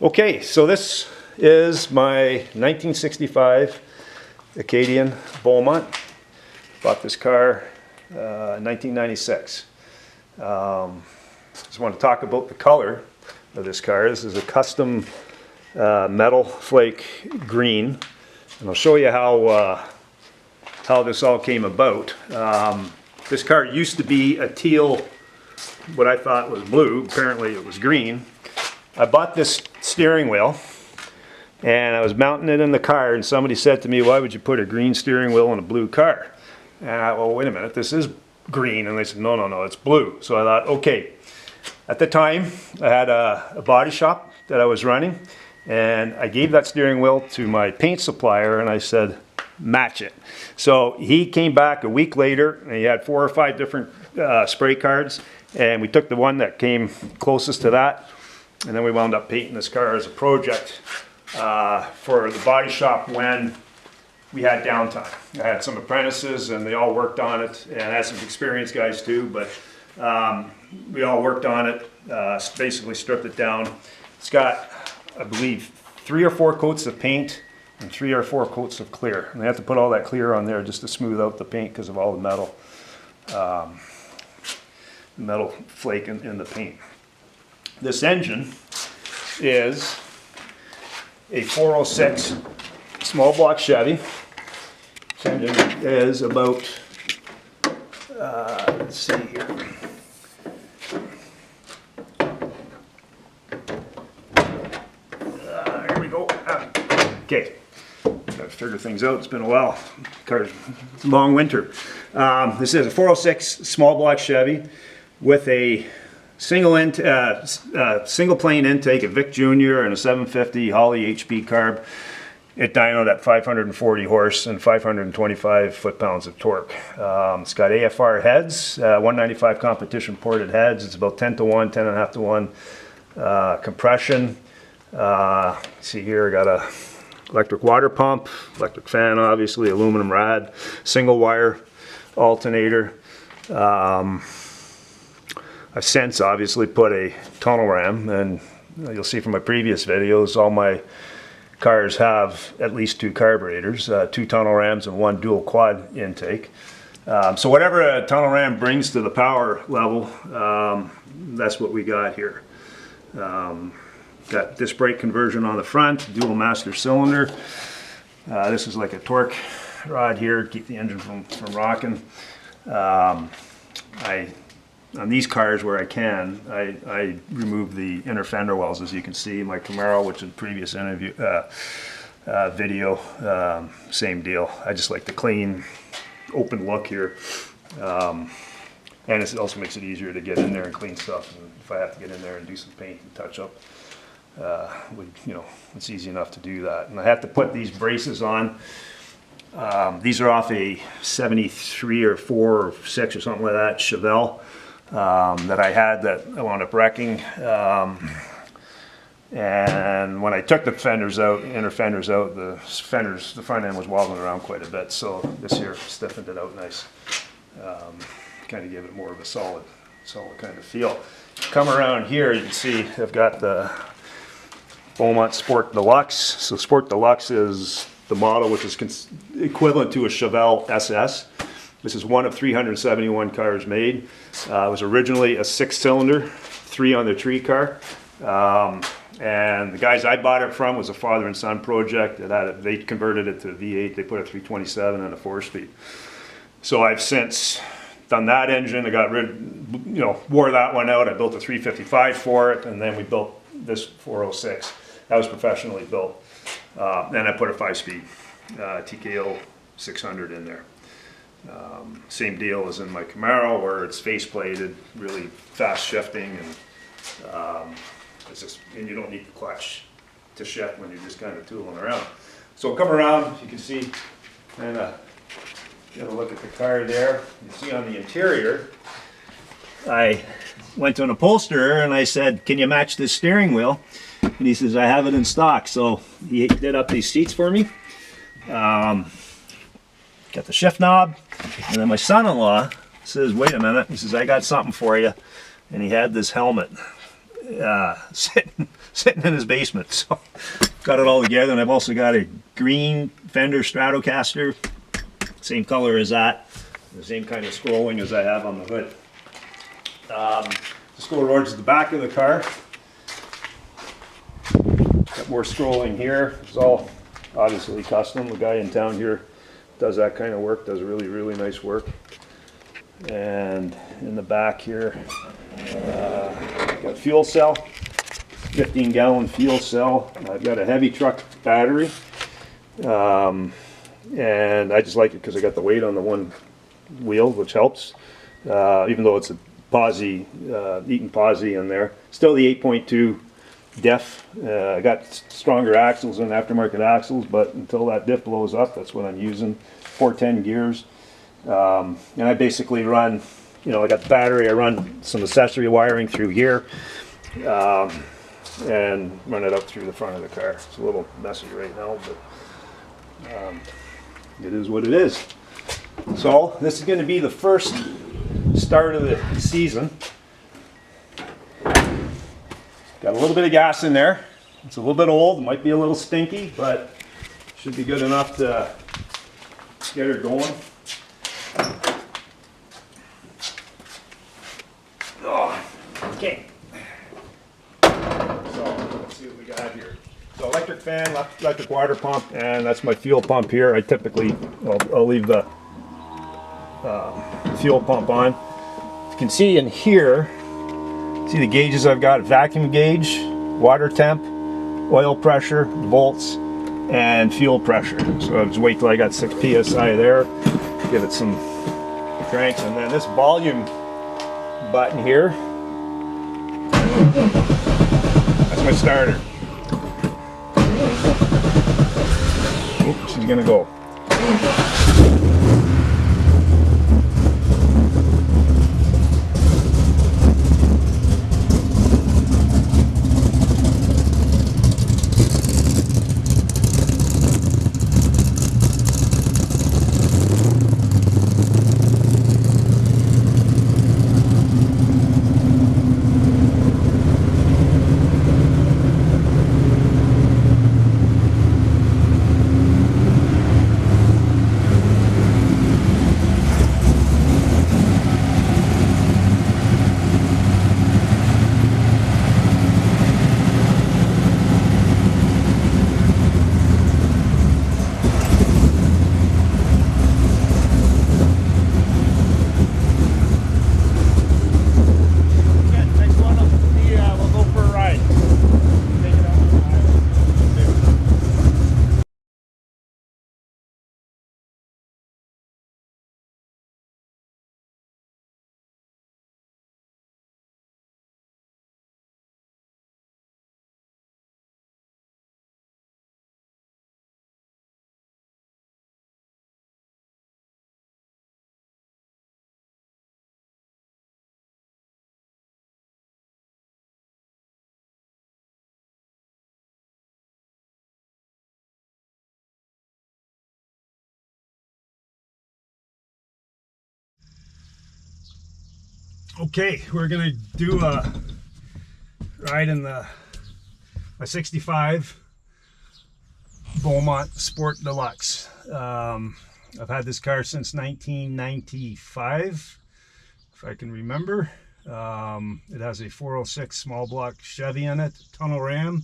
Okay, so this is my 1965 Acadian Beaumont. Bought this car in 1996. Just want to talk about the color of this car. This is a custom metal flake green, and I'll show you how this all came about. This car used to be a teal, what I thought was blue. Apparently it was green. I bought this steering wheel and I was mounting it in the car, and somebody said to me, why would you put a green steering wheel in a blue car? And I, well, wait a minute, this is green. And they said, no, it's blue. So I thought, okay. At the time, I had a body shop that I was running, and I gave that steering wheel to my paint supplier, and I said, match it. So he came back a week later, and he had 4 or 5 different spray cards, and we took the one that came closest to that, and then we wound up painting this car as a project for the body shop when we had downtime. I had some apprentices, and they all worked on it, and I had some experienced guys too, but we all worked on it, basically stripped it down. It's got, I believe, 3 or 4 coats of paint and 3 or 4 coats of clear. And they have to put all that clear on there just to smooth out the paint because of all the metal flake in the paint. This engine is a 406 small block Chevy. This engine is about, let's see here. Here we go. Okay, gotta figure things out. It's been a while. It's a long winter. This is a 406 small block Chevy with a single plane intake, a Vic Junior, and a 750 Holley HP carb. It dynoed at 540 horse and 525 foot-pounds of torque. It's got AFR heads, 195 competition ported heads. It's about 10 to 1, 10.5 to 1 compression. See here, I got a electric water pump, electric fan, obviously, aluminum rad, single wire alternator. I've since obviously put a tunnel ram, and you'll see from my previous videos, all my cars have at least 2 carburetors, 2 tunnel rams and 1 dual quad intake. So whatever a tunnel ram brings to the power level, that's what we got here. Got disc brake conversion on the front, dual master cylinder. This is like a torque rod here to keep the engine from rocking. On these cars where I can, I remove the inner fender wells, as you can see in my Camaro, which is the previous interview video, same deal. I just like the clean, open look here. And it also makes it easier to get in there and clean stuff. And if I have to get in there and do some paint and touch up, it's easy enough to do that. And I have to put these braces on. These are off a 73 or 4 or 6 or something like that Chevelle that I had that I wound up wrecking. And when I took the fenders out, inner fenders out, the front end was wobbling around quite a bit. So this here stiffened it out nice. Kind of gave it more of a solid kind of feel. Come around here, you can see I've got the Beaumont Sport Deluxe. So Sport Deluxe is the model which is equivalent to a Chevelle SS. This is one of 371 cars made. It was originally a 6-cylinder, 3 on the tree car. And the guys I bought it from was a father and son project. They converted it to a V8. They put a 327 and a 4-speed. So I've since done that engine. I got wore that one out. I built a 355 for it, and then we built this 406. That was professionally built. Then I put a 5-speed TKO 600 in there. Same deal as in my Camaro, where it's face plated, really fast shifting, and and you don't need the clutch to shift when you're just kind of tooling around. So come around, you can see, kind of get a look at the car there. You see on the interior, I went to an upholsterer and I said, can you match this steering wheel? And he says, I have it in stock. So he did up these seats for me. Got the shift knob. And then my son-in-law says, wait a minute. He says, I got something for you. And he had this helmet. sitting in his basement. So got it all together, and I've also got a green Fender Stratocaster, same color as that, the same kind of scrolling as I have on the hood. Just go towards the back of the car. Got more scrolling here. It's all obviously custom. The guy in town here does that kind of work, does really, really nice work. And in the back here, got fuel cell, 15-gallon fuel cell. I've got a heavy truck battery, and I just like it because I got the weight on the one wheel, which helps. Even though it's a posi, Eaton posi in there, still the 8.2 diff. I got stronger axles than aftermarket axles, but until that diff blows up, that's what I'm using. 410 gears, and I basically run, I got the battery, I run some accessory wiring through here, and run it up through the front of the car. It's a little messy right now, but it is what it is. So this is going to be the first start of the season. Got a little bit of gas in there. It's a little bit old, it might be a little stinky, but should be good enough to get her going. Oh, okay. So let's see what we got here. So electric fan, electric water pump, and that's my fuel pump here. I typically, I'll leave the fuel pump on. You can see in here, see the gauges I've got: vacuum gauge, water temp, oil pressure, volts, and fuel pressure. So I'll just wait till I got 6 psi there, give it some cranks, and then this volume button here, that's my starter. Oop, she's gonna go. Okay, we're gonna do a ride in my 65 Beaumont Sport Deluxe. I've had this car since 1995, if I can remember. It has a 406 small block Chevy in it, tunnel ram,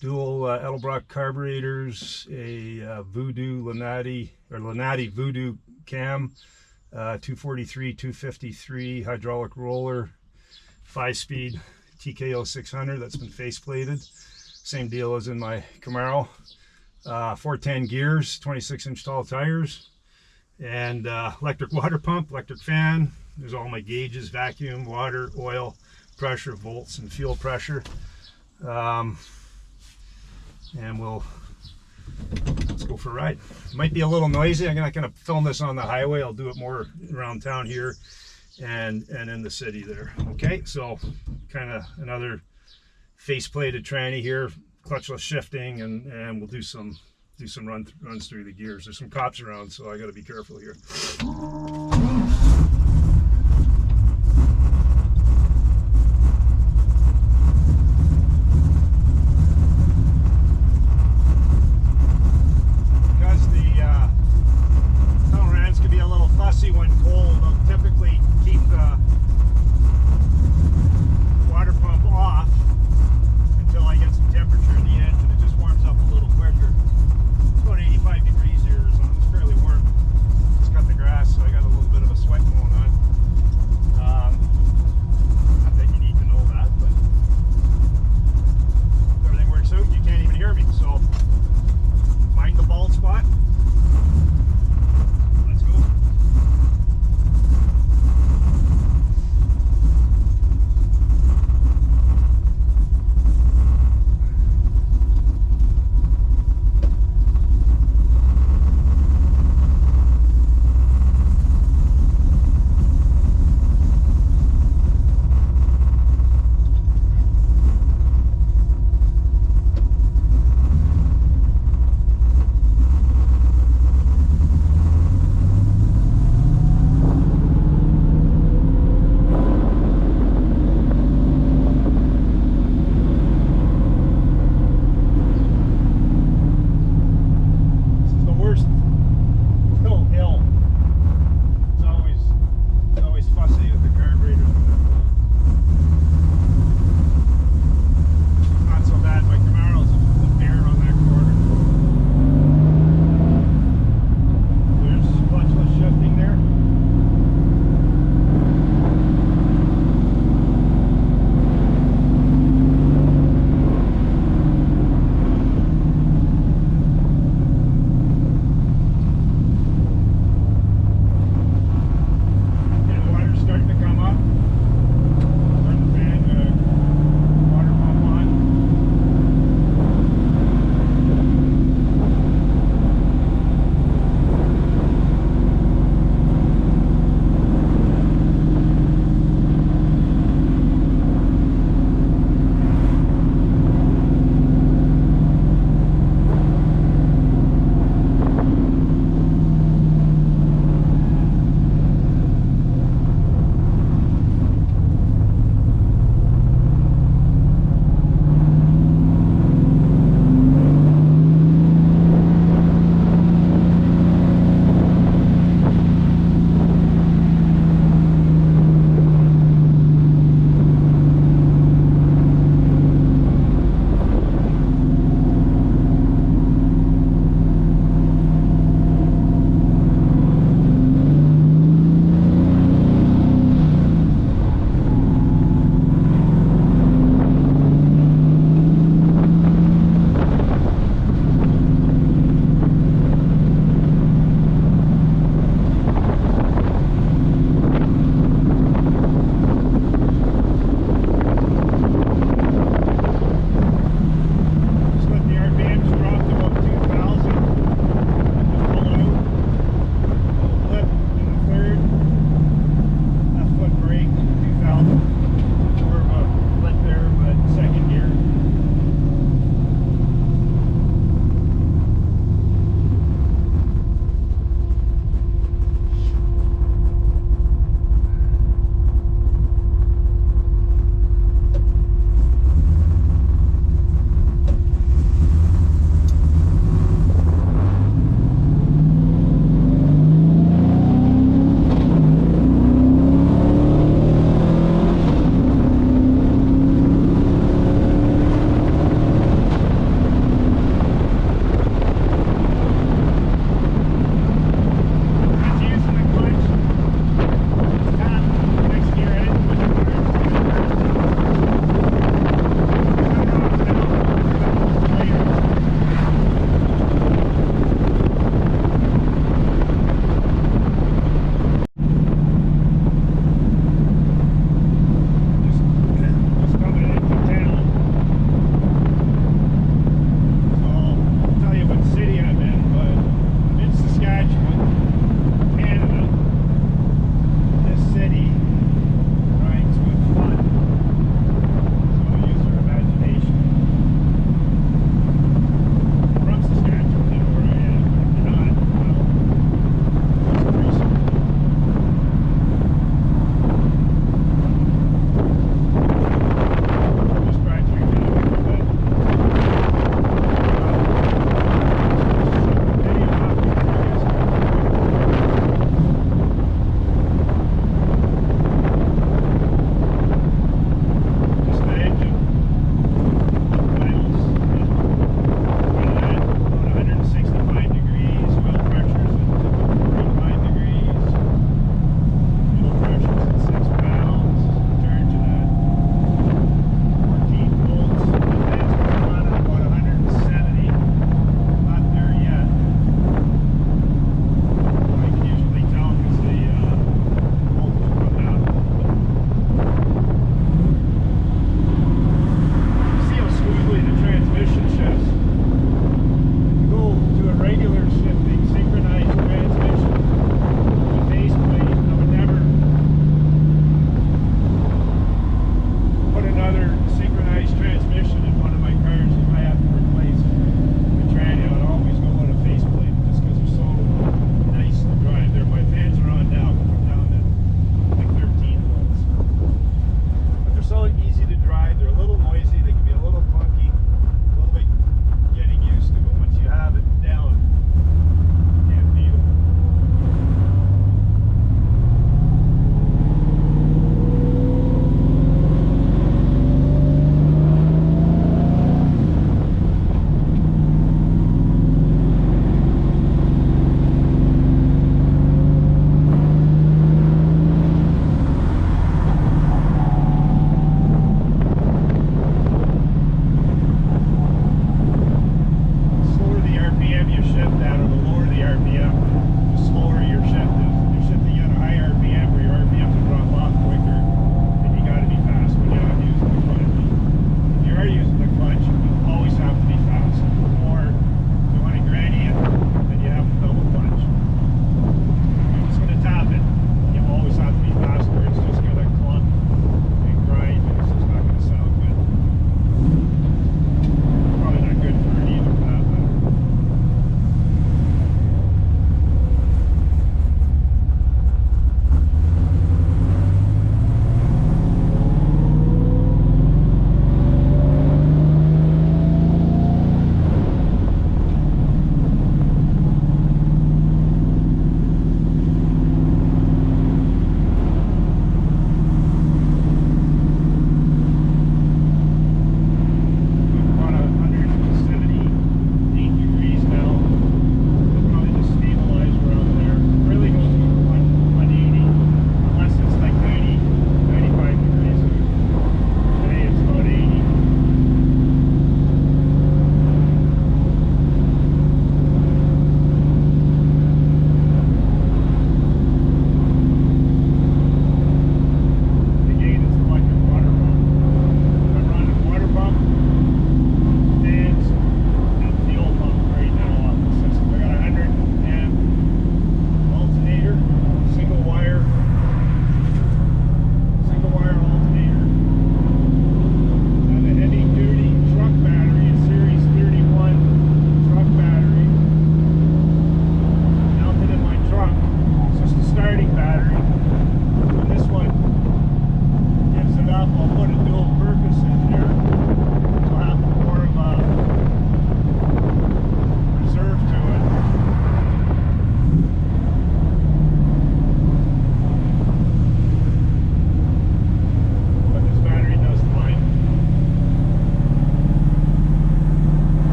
dual Edelbrock carburetors, a Voodoo Lanati Voodoo cam, 243, 253 hydraulic roller, 5-speed TKO 600 that's been faceplated. Same deal as in my Camaro. 410 gears, 26-inch tall tires, and electric water pump, electric fan. There's all my gauges: vacuum, water, oil, pressure, volts, and fuel pressure. And let's go for a ride. It might be a little noisy. I'm not going to film this on the highway. I'll do it more around town here and in the city there. Okay, so kind of another face-plated tranny here, clutchless shifting, and we'll do some runs through the gears. There's some cops around, so I got to be careful here.